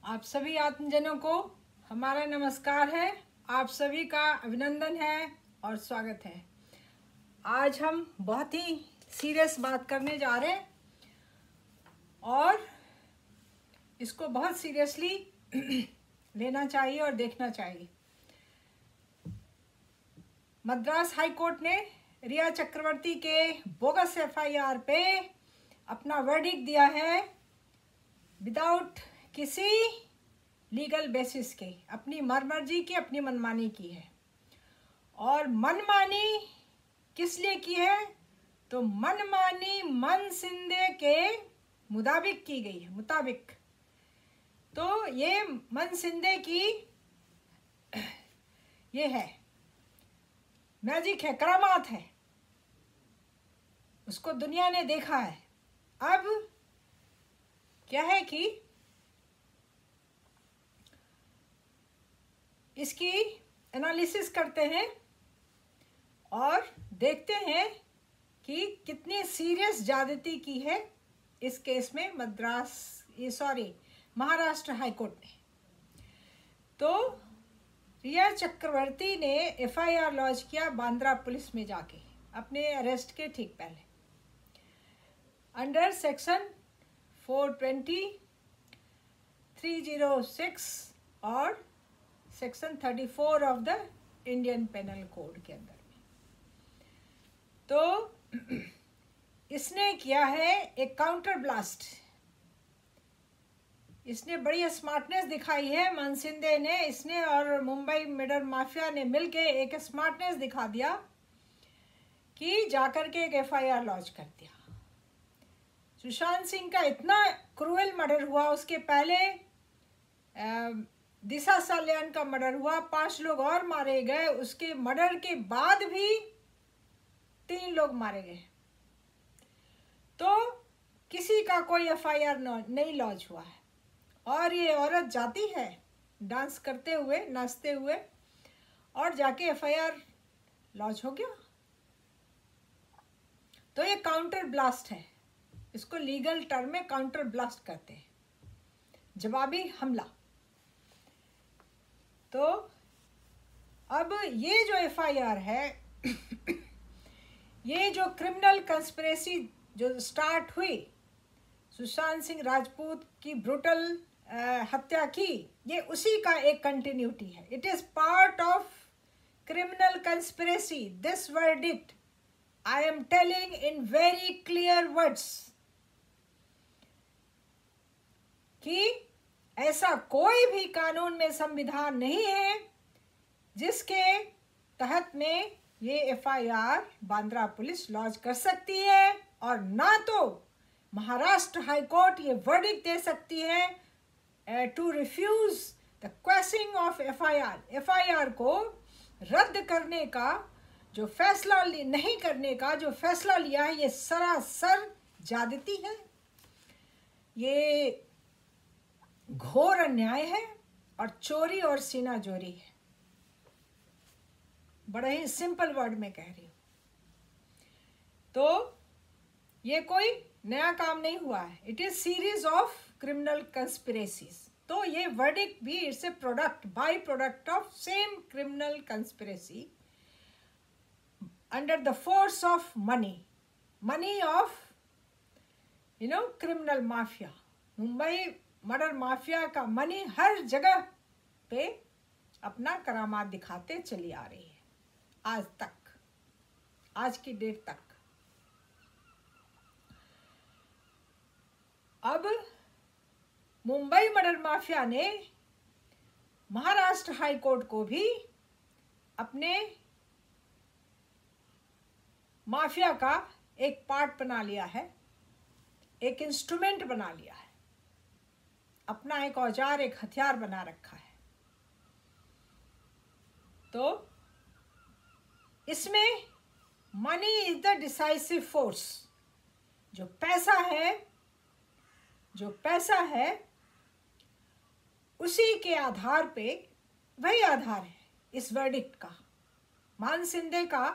आप सभी आत्मजनों को हमारा नमस्कार है। आप सभी का अभिनंदन है और स्वागत है। आज हम बहुत ही सीरियस बात करने जा रहे हैं और इसको बहुत सीरियसली लेना चाहिए और देखना चाहिए। मद्रास हाई कोर्ट ने रिया चक्रवर्ती के बोगस एफआईआर पे अपना वर्डिक्ट दिया है विदाउट किसी लीगल बेसिस के, अपनी मर्जी की, अपनी मनमानी की है। और मनमानी किस लिए की है? तो मनमानी मन सिंधे के मुताबिक की गई है, मुताबिक। तो ये मन सिंधे की ये है, मैजिक है, करामात है, उसको दुनिया ने देखा है। अब क्या है कि इसकी एनालिसिस करते हैं और देखते हैं कि कितनी सीरियस ज्यादती की है इस केस में महाराष्ट्र हाई कोर्ट ने। तो रिया चक्रवर्ती ने एफआईआर लॉन्च किया बांद्रा पुलिस में जाके अपने अरेस्ट के ठीक पहले, अंडर सेक्शन 420, 306 और section 34 of the Indian penal code के अंदर में। तो इसने किया है एक काउंटर ब्लास्ट। इसने बड़ी स्मार्टनेस दिखाई है, मनसिंधे ने, इसने और मुंबई मर्डर माफिया ने मिलके एक स्मार्टनेस दिखा दिया कि जाकर के एक एफआईआर लॉन्च कर दिया। सुशांत सिंह का इतना क्रूएल मर्डर हुआ, उसके पहले दिशा साल्यान का मर्डर हुआ, 5 लोग और मारे गए, उसके मर्डर के बाद भी 3 लोग मारे गए। तो किसी का कोई एफआईआर नहीं लॉन्च हुआ है और ये औरत जाती है डांस करते हुए, नाचते हुए, और जाके एफआईआर लॉन्च हो गया। तो ये काउंटर ब्लास्ट है, इसको लीगल टर्म में काउंटर ब्लास्ट कहते हैं, जवाबी हमला। तो अब ये जो एफआईआर है ये जो क्रिमिनल कंस्पिरेसी जो स्टार्ट हुई, सुशांत सिंह राजपूत की ब्रूटल हत्या की, ये उसी का एक कंटिन्यूटी है। It is part of criminal conspiracy. This verdict I am telling in very clear words कि ऐसा कोई भी कानून में संविधान नहीं है जिसके तहत में ये एफआईआर बांद्रा पुलिस लॉन्च कर सकती है, और ना तो महाराष्ट्र हाई कोर्ट ये वर्डिक्ट दे सकती है to refuse the questioning of FIR. FIR को रद्द करने का जो फैसला नहीं करने का जो फैसला लिया है, ये सरासर ज्यादती है, ये घोर अन्याय है और चोरी और सीनाजोरी है। बड़ा ही सिंपल वर्ड में कह रही हूं। तो ये कोई नया काम नहीं हुआ है, it is series of criminal conspiracies. तो ये वर्डिक्ट भी it's a product, by product of same criminal conspiracy under the force of money of criminal mafia. Mumbai murder mafia का मनी हर जगह पे अपना करामात दिखाते चली आ रही है आज तक, आज की डेट तक। अब मुंबई मर्डर माफिया ने महाराष्ट्र हाई कोर्ट को भी अपने माफिया का एक पार्ट बना लिया है, एक इंस्ट्रूमेंट बना लिया है, अपना एक औजार, एक हथियार बना रखा है। तो इसमें money is the decisive force. जो पैसा है उसी के आधार पे, वही आधार है इस वर्डिक्ट का। मान सिंधे का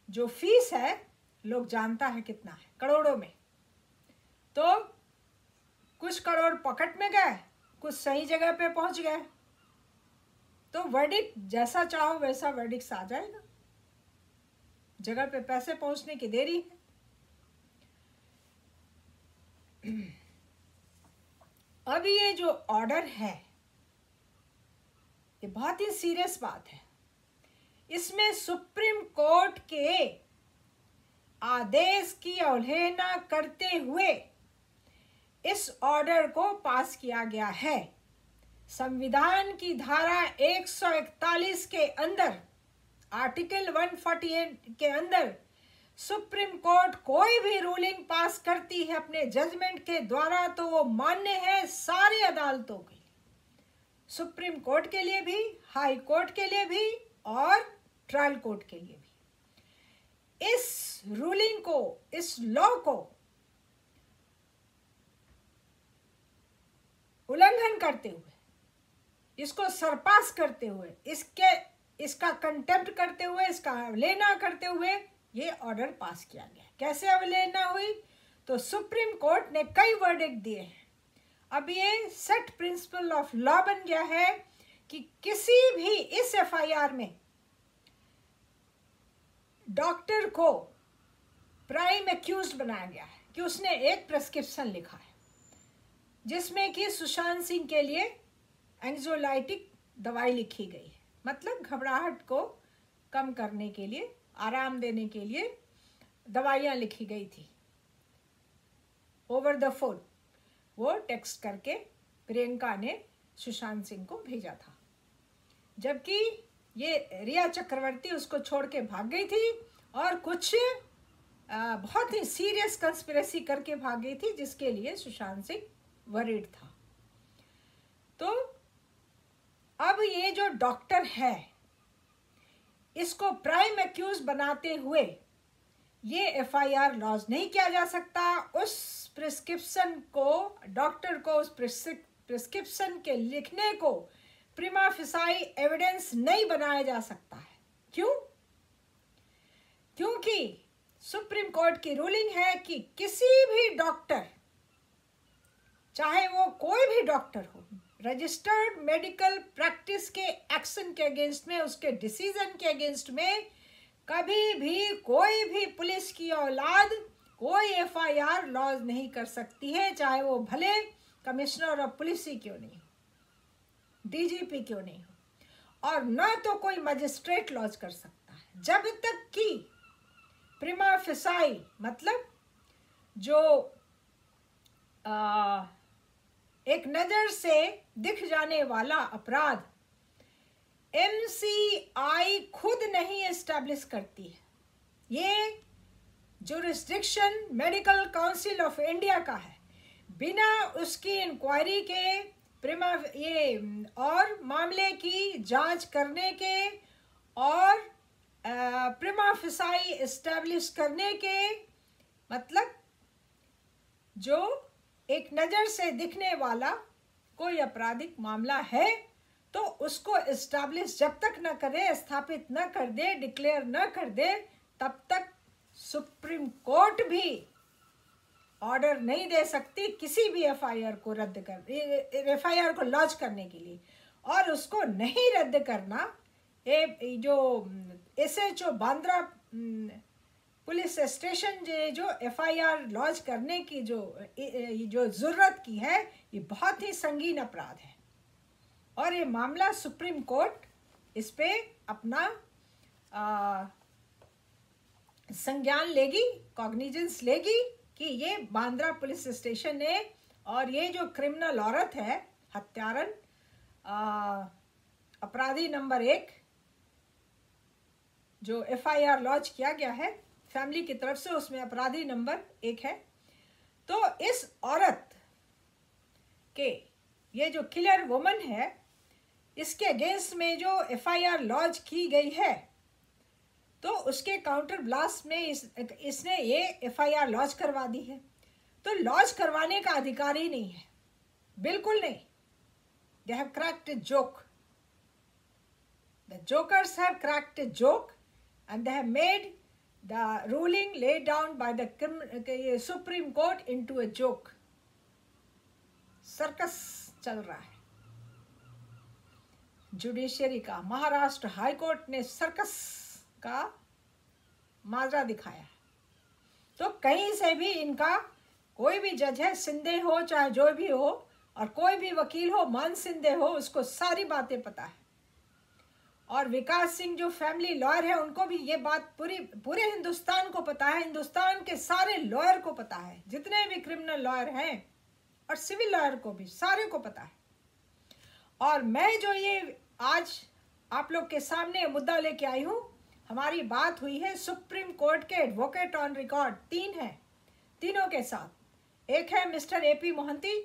जो फीस है लोग जानता है कितना है, करोड़ों में। तो कुछ करोड़ पॉकेट में गए, कुछ सही जगह पे पहुंच गए तो वर्डिक्ट जैसा चाहो वैसा वर्डिक्ट आ जाएगा। जगह पे पैसे पहुंचने की देरी है। अब ये जो ऑर्डर है ये बहुत ही सीरियस बात है। इसमें सुप्रीम कोर्ट के आदेश की अवहेलना करते हुए इस ऑर्डर को पास किया गया है। संविधान की धारा 141 के अंदर, आर्टिकल 148 के अंदर सुप्रीम कोर्ट कोई भी रूलिंग पास करती है अपने जजमेंट के द्वारा तो वो मान्य है सारी अदालतों के लिए, सुप्रीम कोर्ट के लिए भी, हाई कोर्ट के लिए भी और ट्रायल कोर्ट के लिए भी। इस रूलिंग को, इस लॉ को उल्लंघन करते हुए, इसको सरपास करते हुए, इसका कंटेम्प्ट करते हुए, इसका अवहेलना करते हुए ये ऑर्डर पास किया गया। कैसे अवहेलना हुई? तो सुप्रीम कोर्ट ने कई वर्डिक्ट दिए हैं। अब ये सेट प्रिंसिपल ऑफ लॉ बन गया है कि किसी भी इस एफआईआर में डॉक्टर को प्राइम एक्यूज्ड बनाया गया है कि उसने एक प्रेस्क्रिप्शन लिखा है जिसमें कि सुशांत सिंह के लिए एंग्जाइटिक दवाई लिखी गई है, मतलब घबराहट को कम करने के लिए, आराम देने के लिए दवाइयाँ लिखी गई थी ओवर द फोन। वो टेक्स्ट करके प्रियंका ने सुशांत सिंह को भेजा था, जबकि ये रिया चक्रवर्ती उसको छोड़ के भाग गई थी और कुछ बहुत ही सीरियस कंस्पिरेसी करके भाग गई थी जिसके लिए सुशांत सिंह वरीड था। तो अब ये जो डॉक्टर है इसको प्राइम एक्यूज बनाते हुए ये एफआईआर लॉन्च नहीं किया जा सकता। उस प्रिस्क्रिप्शन को, डॉक्टर को उस प्रिस्क्रिप्शन के लिखने को प्रिमा फिसाई एविडेंस नहीं बनाया जा सकता है। क्यों? क्योंकि सुप्रीम कोर्ट की रूलिंग है कि किसी भी डॉक्टर, चाहे वो कोई भी डॉक्टर हो, रजिस्टर्ड मेडिकल प्रैक्टिस के एक्शन के अगेंस्ट में, उसके डिसीजन के अगेंस्ट में कभी भी कोई भी पुलिस की औलाद कोई एफआईआर लॉन्च नहीं कर सकती है, चाहे वो भले कमिश्नर ऑफ पुलिस ही क्यों नहीं हो, डीजीपी क्यों नहीं हो, और न तो कोई मजिस्ट्रेट लॉन्च कर सकता है, जब तक कि प्रिमा फिसाई, मतलब जो एक नजर से दिख जाने वाला अपराध एमसीआई खुद नहीं एस्टैब्लिश करती है। ये jurisdiction medical council of India का है। बिना उसकी इंक्वायरी के प्रिमा ये और मामले की जांच करने के और प्रिमा फिसाई एस्टैब्लिश करने के, मतलब जो एक नज़र से दिखने वाला कोई आपराधिक मामला है तो उसको एस्टैब्लिश जब तक न करे, स्थापित न कर दे, डिक्लेयर न कर दे, तब तक सुप्रीम कोर्ट भी ऑर्डर नहीं दे सकती किसी भी एफआईआर को रद्द कर, एफआईआर को लॉन्च करने के लिए। और उसको नहीं रद्द करना, जो एसएचओ बांद्रा पुलिस स्टेशन जो एफआईआर लॉन्च करने की जो जरूरत की है, ये बहुत ही संगीन अपराध है। और ये मामला सुप्रीम कोर्ट इस पे अपना संज्ञान लेगी, कॉग्निजेंस लेगी कि ये बांद्रा पुलिस स्टेशन ने और ये जो क्रिमिनल औरत है, हत्यारन, अपराधी नंबर 1 जो एफआईआर लॉन्च किया गया है फैमिली की तरफ से, उसमें अपराधी नंबर 1 है। तो इस औरत के, ये जो किलर वुमन है, इसके अगेंस्ट में जो एफआईआर लॉन्च की गई है तो उसके काउंटर ब्लास्ट में इसने ये एफआईआर लॉन्च करवा दी है। तो लॉन्च करवाने का अधिकार ही नहीं है, बिल्कुल नहीं। They have cracked a joke, the jokers have cracked a joke and they have made the ruling laid down by the Supreme Court into a joke, circus चल रहा है जुडिशरी का। महाराष्ट्र हाई कोर्ट ने सर्कस का माजरा दिखाया है। तो कहीं से भी इनका कोई भी जज है, सिंधे हो चाहे जो भी हो, और कोई भी वकील हो, मान सिंधे हो, उसको सारी बातें पता है। और विकास सिंह जो फैमिली लॉयर है, उनको भी ये बात पूरे हिंदुस्तान को पता है। हिंदुस्तान के सारे लॉयर को पता है, जितने भी क्रिमिनल लॉयर हैं और सिविल लॉयर को भी, सारे को पता है। और मैं जो ये आज आप लोग के सामने मुद्दा लेके आई हूँ, हमारी बात हुई है सुप्रीम कोर्ट के एडवोकेट ऑन रिकॉर्ड 3 हैं, तीनों के साथ। एक है मिस्टर एपी मोहंती,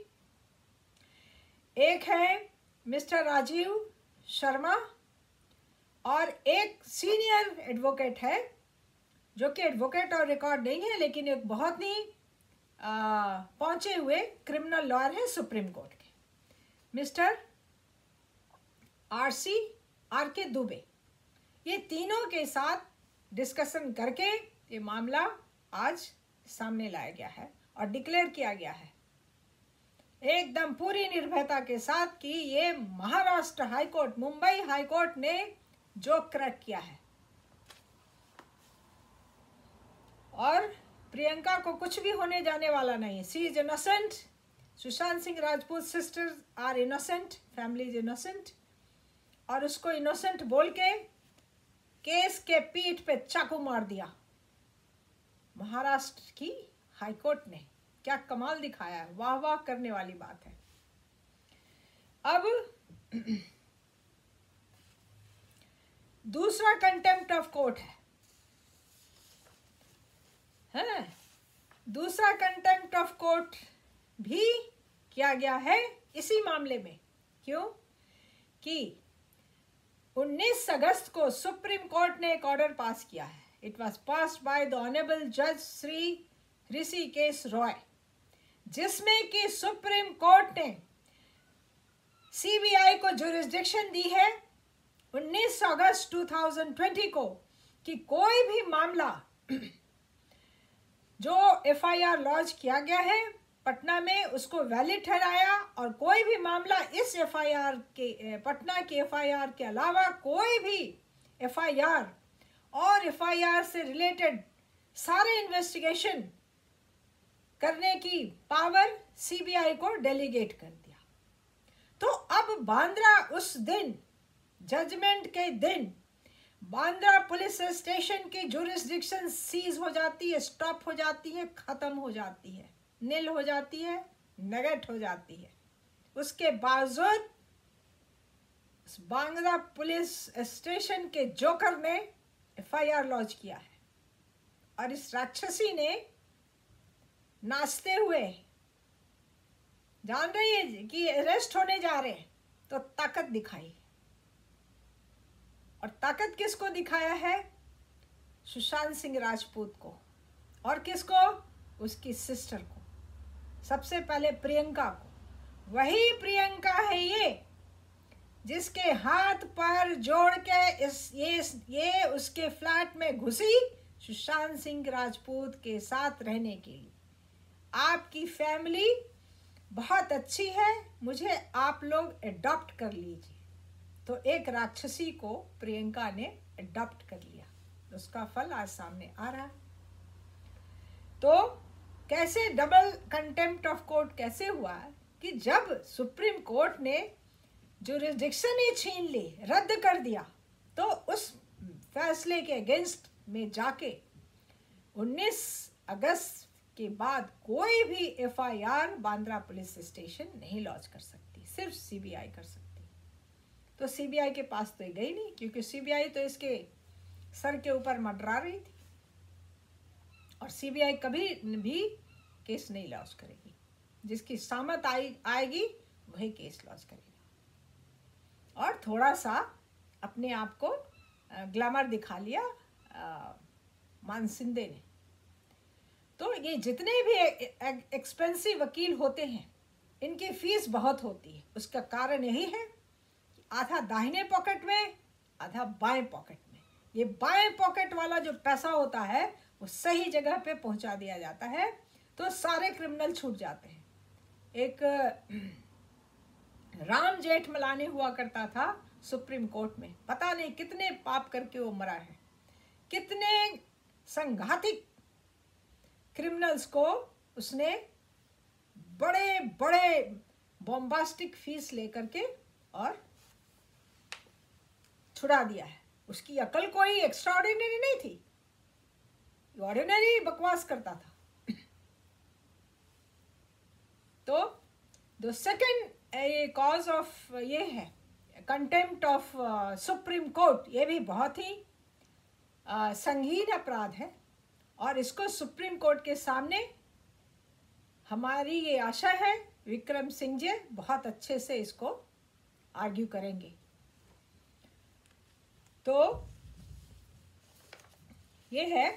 एक है मिस्टर राजीव शर्मा, और एक सीनियर एडवोकेट है जो कि एडवोकेट और रिकॉर्ड नहीं है, लेकिन एक बहुत ही पहुंचे हुए क्रिमिनल लॉयर है सुप्रीम कोर्ट के, मिस्टर आर के दुबे। ये तीनों के साथ डिस्कशन करके ये मामला आज सामने लाया गया है और डिक्लेयर किया गया है एकदम पूरी निर्भयता के साथ कि ये Maharashtra high court, Mumbai high court ने जो क्रैक किया है, और प्रियंका को कुछ भी होने जाने वाला नहीं है। She is innocent. Sushant Singh Rajput sisters are innocent, family is innocent, और उसको इनोसेंट बोल के केस के पीठ पे चाकू मार दिया महाराष्ट्र की हाई कोर्ट ने। क्या कमाल दिखाया है, वाह वाह करने वाली बात है। अब दूसरा कंटेम्प्ट ऑफ कोर्ट है, दूसरा कंटेम्प्ट ऑफ कोर्ट भी किया गया है इसी मामले में। क्यों कि 19 अगस्त को सुप्रीम कोर्ट ने एक ऑर्डर पास किया है। It was passed by the honourable जज श्री ऋषिकेश रॉय, जिसमें कि सुप्रीम कोर्ट ने सीबीआई को जुरिस्डिक्शन दी है 19 अगस्त 2020 को कि कोई भी मामला जो एफआईआर लॉन्च किया गया है पटना में, उसको वैलिड ठहराया, और कोई भी मामला इस एफआईआर के, पटना की एफआईआर के अलावा कोई भी एफआईआर और एफआईआर से रिलेटेड सारे इन्वेस्टिगेशन करने की पावर सीबीआई को डेलीगेट कर दिया। तो अब बांद्रा उस दिन, जजमेंट के दिन, बांद्रा पुलिस स्टेशन की जुरिस्डिक्शन सीज हो जाती है, स्टॉप हो जाती है, खत्म हो जाती है, नील हो जाती है, नेगेट हो जाती है। उसके बावजूद बांद्रा पुलिस स्टेशन के जोकर ने एफआईआर लॉन्च किया है, और इस राक्षसी ने नाचते हुए, जान रही है कि अरेस्ट होने जा रहे हैं, तो ताकत दिखाई। और ताकत किसको दिखाया है? सुशांत सिंह राजपूत को। और किसको? उसकी सिस्टर को, सबसे पहले प्रियंका को। वही प्रियंका है ये जिसके हाथ पर जोड़ के ये उसके फ्लैट में घुसी सुशांत सिंह राजपूत के साथ रहने के लिए। आपकी फैमिली बहुत अच्छी है, मुझे आप लोग एडॉप्ट कर लीजिए। तो एक राक्षसी को प्रियंका ने एडॉप्ट कर लिया, उसका फल आज सामने आ रहा है। तो कैसे डबल कंटेम्प्ट ऑफ कोर्ट कैसे हुआ कि जब सुप्रीम कोर्ट ने जुरिस्डिक्शन ही छीन ली, रद्द कर दिया, तो उस फैसले के अगेंस्ट में जाके 19 अगस्त के बाद कोई भी एफआईआर बांद्रा पुलिस स्टेशन नहीं लॉन्च कर सकती, सिर्फ सीबीआई कर सकती। तो सीबीआई के पास तो गई नहीं, क्योंकि सीबीआई तो इसके सर के ऊपर मंडरा रही थी, और सीबीआई कभी भी केस नहीं लॉन्च करेगी। जिसकी सामत आएगी वही केस लॉन्च करेगा। और थोड़ा सा अपने आप को ग्लैमर दिखा लिया मानसिंदे ने। तो ये जितने भी एक्सपेंसिव वकील होते हैं, इनकी फीस बहुत होती है। उसका कारण यही है कि आधा दाहिने पॉकेट में, आधा बाएं पॉकेट में। ये बाएं पॉकेट वाला जो पैसा होता है वो सही जगह पे पहुंचा दिया जाता है, तो सारे क्रिमिनल छूट जाते हैं। एक राम जेठमलानी हुआ करता था सुप्रीम कोर्ट में। पता नहीं कितने पाप करके वो मरा है, कितने संघातिक क्रिमिनल्स को उसने बड़े बड़े बॉम्बास्टिक फीस लेकर के और छुड़ा दिया है। उसकी अकल कोई एक्स्ट्राऑर्डिनरी नहीं थी, ऑर्डिनरी बकवास करता था। तो द सेकेंड कॉज ऑफ ये है कंटेम्प्ट ऑफ सुप्रीम कोर्ट। ये भी बहुत ही संगीन अपराध है और इसको सुप्रीम कोर्ट के सामने हमारी ये आशा है विक्रम सिंघे बहुत अच्छे से इसको आर्ग्यू करेंगे। तो ये है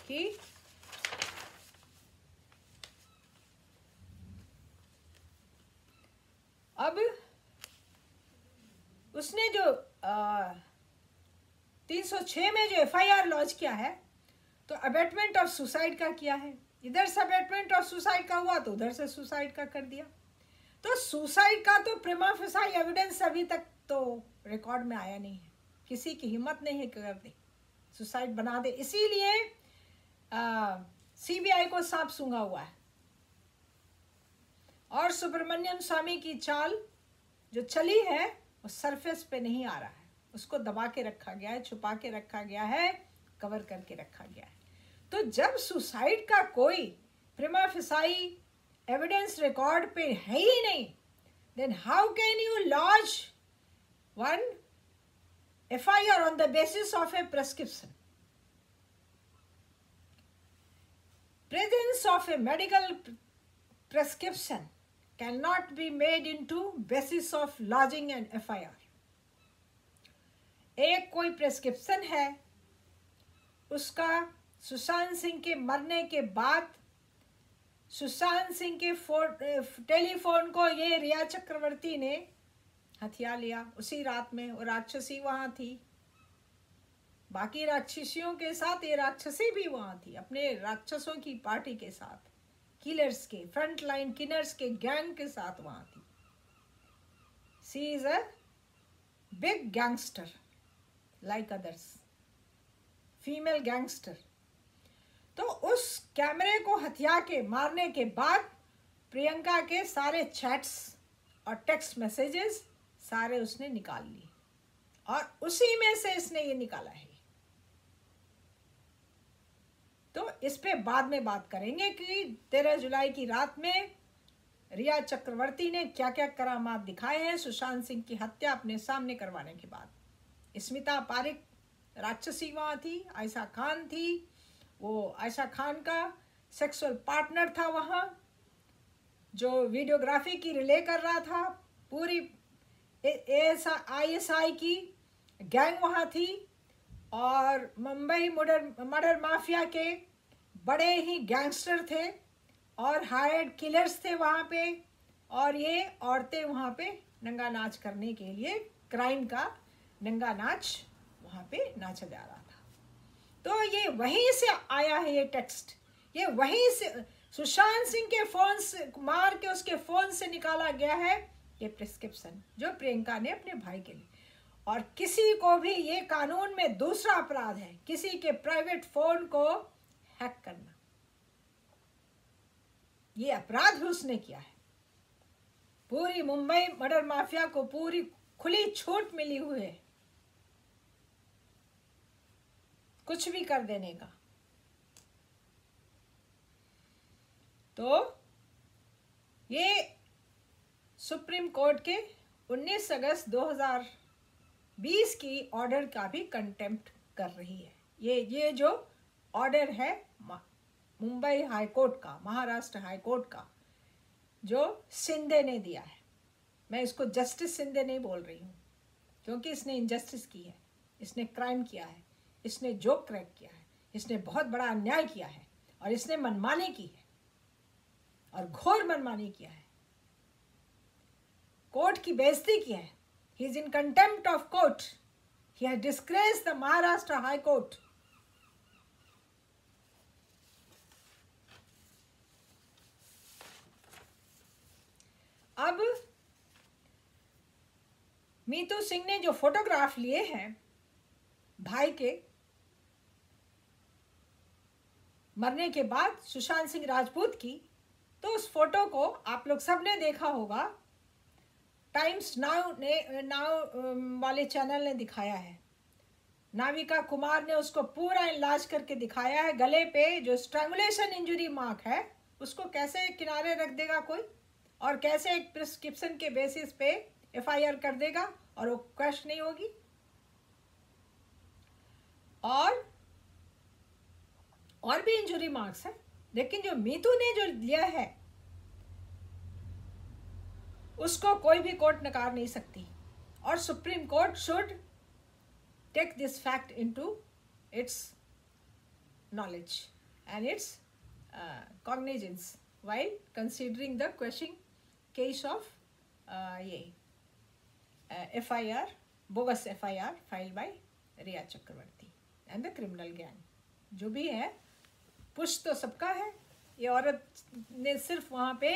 कि अब उसने जो 306 में जो एफआईआर लॉन्च किया है तो अबेटमेंट ऑफ सुसाइड का किया है। इधर से अबेटमेंट ऑफ सुसाइड का हुआ तो उधर से सुसाइड का कर दिया। तो सुसाइड का तो प्रिमा फेसाई एविडेंस अभी तक तो रिकॉर्ड में आया नहीं है, किसी की हिम्मत नहीं है कर दे सुसाइड बना दे। इसीलिए सीबीआई को सांप सूंघा हुआ है और सुब्रमण्यम स्वामी की चाल जो चली है वो सरफेस पे नहीं आ रहा है, उसको दबा के रखा गया है, छुपा के रखा गया है, कवर करके रखा गया है। तो जब सुसाइड का कोई प्रिमा फेसाई एविडेंस रिकॉर्ड पे है ही नहीं, then how can you launch one FIR on the basis of a prescription? Presence of a medical prescription cannot be made into basis of lodging an FIR. एक कोई prescription है, उसका सुशांत सिंह के मरने के बाद सुशांत सिंह के टेलीफोन को ये रिया चक्रवर्ती ने हथिया लिया उसी रात में। वो राक्षसी वहां थी, बाकी राक्षसियों के साथ ये राक्षसी भी वहां थी, अपने राक्षसों की पार्टी के साथ, किलर्स के फ्रंट लाइन किलर्स के गैंग के साथ वहां थी। She is a big gangster like others, female gangster. तो उस कैमरे को हथिया के मारने के बाद प्रियंका के सारे चैट्स और टेक्स्ट मैसेजेस सारे उसने निकाल लिए और उसी में से इसने ये निकाला है। तो इस पे बाद में बात करेंगे कि 13 जुलाई की रात में रिया चक्रवर्ती ने क्या क्या करामात दिखाए हैं सुशांत सिंह की हत्या अपने सामने करवाने के बाद। स्मिता पारिक राक्षसी वहां थी, आयशा खान थी, वो आयशा खान का सेक्सुअल पार्टनर था वहां जो वीडियोग्राफी की रिले कर रहा था। पूरी ISI की गैंग वहां थी और मुंबई मर्डर माफिया के बड़े ही गैंगस्टर थे और हायर्ड किलर्स थे वहां पे, और ये औरतें वहां पे नंगा नाच करने के लिए क्राइम का नंगा नाच वहां पे नाचा जा रहा था। तो ये वहीं से आया है, ये टेक्स्ट ये वहीं से सुशांत सिंह के फोन से मार के उसके फोन से निकाला गया है ये प्रिस्क्रिप्शन जो प्रियंका ने अपने भाई के लिए। और किसी को भी ये कानून में दूसरा अपराध है, किसी के प्राइवेट फोन को हैक करना, ये अपराध भी उसने किया है। पूरी मुंबई मर्डर माफिया को पूरी खुली छूट मिली हुई है कुछ भी कर देने का। तो ये सुप्रीम कोर्ट के 19 अगस्त 2020 की ऑर्डर का भी कंटेम्प्ट कर रही है। ये जो ऑर्डर है मुंबई हाई कोर्ट का, महाराष्ट्र हाई कोर्ट का, जो शिंदे ने दिया है। मैं इसको जस्टिस शिंदे नहीं बोल रही हूँ क्योंकि इसने इनजस्टिस की है, इसने क्राइम किया है, इसने जोक क्रैक किया है, इसने बहुत बड़ा अन्याय किया है और इसने मनमानी की है और घोर मनमानी किया है, कोर्ट की बेइज्जती की है। He is in contempt of court, he has disgraced the Maharashtra high court. अब मीतू सिंह ने जो फोटोग्राफ लिए हैं भाई के मरने के बाद सुशांत सिंह राजपूत की, तो उस फोटो को आप लोग सब ने देखा होगा। टाइम्स नाउ वाले चैनल ने दिखाया है। नाविका कुमार ने उसको पूरा इलाज करके दिखाया है। गले पे जो स्ट्रैंगुलेशन इंजरी मार्क है उसको कैसे किनारे रख देगा कोई, और कैसे एक प्रिस्क्रिप्शन के बेसिस पे एफआईआर कर देगा और वो क्रश नहीं होगी। और भी इंजरी मार्क्स है, लेकिन जो मीतू ने जो लिया है उसको कोई भी कोर्ट नकार नहीं सकती, और supreme court should take this fact into its knowledge and its cognizance while considering the questioning case of FIR, bogus FIR filed by Rhea Chakraborty and the criminal gang। जो भी है पुश तो सबका है, ये औरत ने सिर्फ वहाँ पे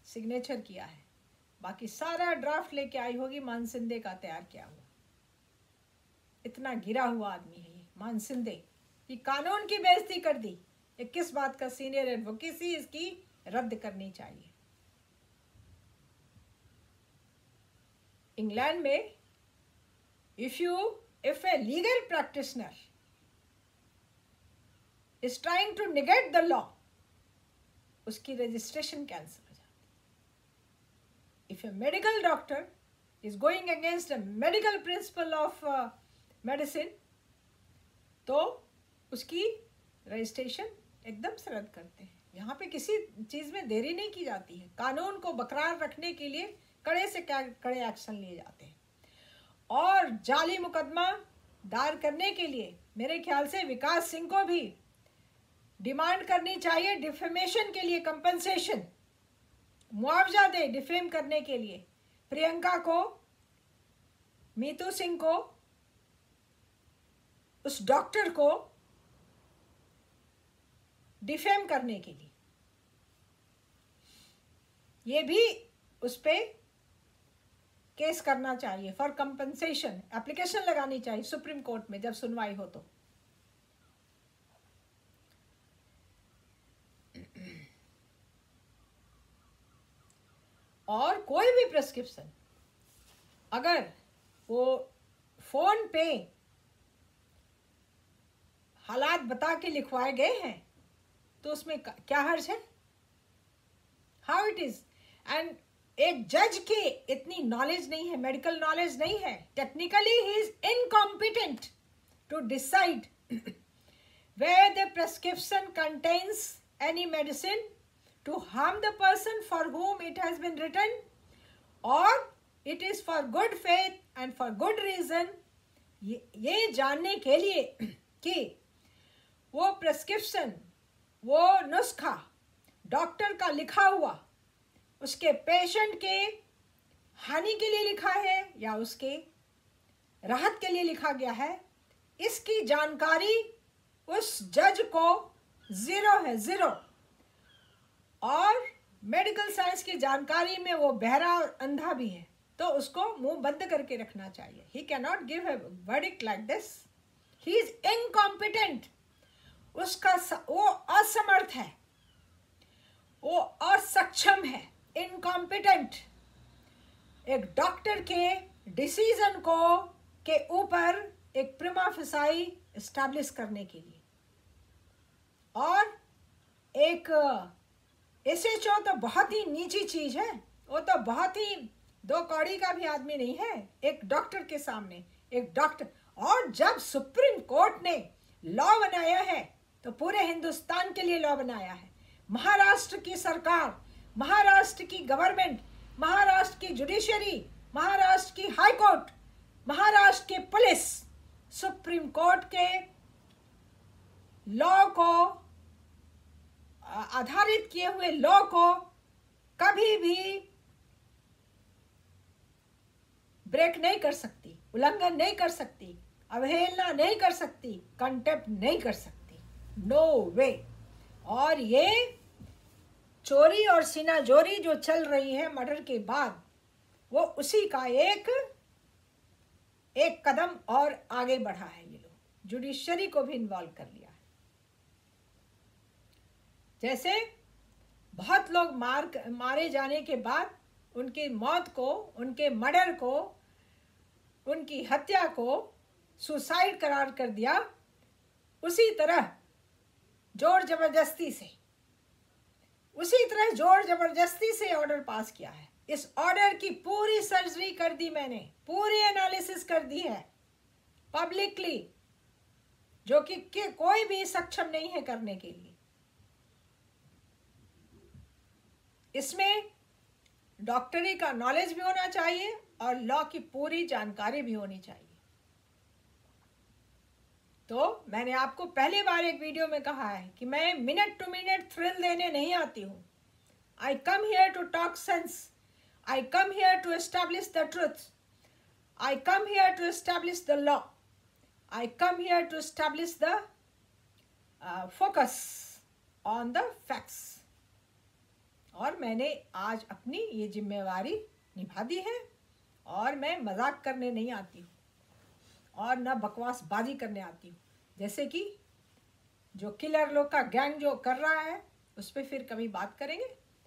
सिग्नेचर किया है, बाकी सारा ड्राफ्ट लेके आई होगी मानसिंदे का तैयार किया हुआ। इतना गिरा हुआ आदमी है ये मानसिंदे, ये कानून की बेइज्जती कर दी। ये किस बात का सीनियर एडवोकेसी, इसकी रद्द करनी चाहिए। इंग्लैंड में if a legal practitioner is trying to negate the law, उसकी रजिस्ट्रेशन कैंसिल हो जाती। If a medical doctor is going against a medical principle of medicine, तो उसकी रजिस्ट्रेशन एकदम से रद्द करते हैं। यहाँ पे किसी चीज में देरी नहीं की जाती है। कानून को बरकरार रखने के लिए कड़े से कड़े एक्शन लिए जाते हैं। और जाली मुकदमा दायर करने के लिए मेरे ख्याल से विकास सिंह को भी डिमांड करनी चाहिए डिफेमेशन के लिए, कंपनसेशन, मुआवजा दे डिफेम करने के लिए। प्रियंका को, मीतू सिंह को, उस डॉक्टर को डिफेम करने के लिए, ये भी उस पे केस करना चाहिए फॉर कंपनसेशन। एप्लीकेशन लगानी चाहिए सुप्रीम कोर्ट में जब सुनवाई हो तो। और कोई भी प्रेस्क्रिप्शन अगर वो फोन पे हालात बता के लिखवाए गए हैं तो उसमें क्या हर्ज है? How it is. एंड एक जज के इतनी नॉलेज नहीं है, मेडिकल नॉलेज नहीं है, technically he is incompetent to decide where the prescription contains any medicine to harm the person for whom it has been written, or it is for good faith and for good reason। ये जानने के लिए कि वो prescription, वो नुस्खा doctor का लिखा हुआ उसके पेशेंट के हानि के लिए लिखा है या उसके राहत के लिए लिखा गया है, इसकी जानकारी उस जज को जीरो है, जीरो। और मेडिकल साइंस की जानकारी में वो बहरा और अंधा भी है, तो उसको मुंह बंद करके रखना चाहिए। He can not give a verdict like this. He is incompetent. उसका वो असमर्थ है, वो असक्षम है, इनकॉम्पिटेंट एक डॉक्टर के डिसीजन को के ऊपर एक प्रिमा फेसाई एस्टैब्लिश करने के लिए। और एक एसएचओ तो बहुत ही नीची चीज है, वो तो बहुत ही दो कौड़ी का भी आदमी नहीं है एक डॉक्टर के सामने, एक डॉक्टर। और जब सुप्रीम कोर्ट ने लॉ बनाया है तो पूरे हिंदुस्तान के लिए लॉ बनाया है। महाराष्ट्र की सरकार, महाराष्ट्र की गवर्नमेंट, महाराष्ट्र की जुडिशरी, महाराष्ट्र की हाई कोर्ट, महाराष्ट्र की पुलिस सुप्रीम कोर्ट के लॉ को आधारित किए हुए लॉ को कभी भी ब्रेक नहीं कर सकती, उल्लंघन नहीं कर सकती, अवहेलना नहीं कर सकती, कंटेम्प्ट नहीं कर सकती, नो वे। और ये चोरी और सीनाजोरी जो चल रही है मर्डर के बाद, वो उसी का एक एक कदम और आगे बढ़ा है। ये लोग जुडिशरी को भी इन्वॉल्व कर लिया है। जैसे बहुत लोग मारे जाने के बाद उनकी मौत को, उनके मर्डर को, उनकी हत्या को सुसाइड करार कर दिया, उसी तरह जोर जबरदस्ती से ऑर्डर पास किया है। इस ऑर्डर की पूरी सर्जरी कर दी मैंने, पूरी एनालिसिस कर दी है पब्लिकली, जो कि कोई भी सक्षम नहीं है करने के लिए। इसमें डॉक्टरी का नॉलेज भी होना चाहिए और लॉ की पूरी जानकारी भी होनी चाहिए। तो मैंने आपको पहली बार एक वीडियो में कहा है कि मैं मिनट टू मिनट थ्रिल देने नहीं आती हूँ। I come here to talk sense. I come here to establish the truth. I come here to establish the law. I come here to establish the focus on the facts. और मैंने आज अपनी ये जिम्मेवारी निभा दी है और मैं मजाक करने नहीं आती हूँ और न बकवासबाजी करने आती हूँ। जैसे कि जो किलर लोग का गैंग जो कर रहा है उस पर फिर कभी बात करेंगे।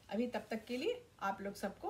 अभी तब तक के लिए आप लोग सबको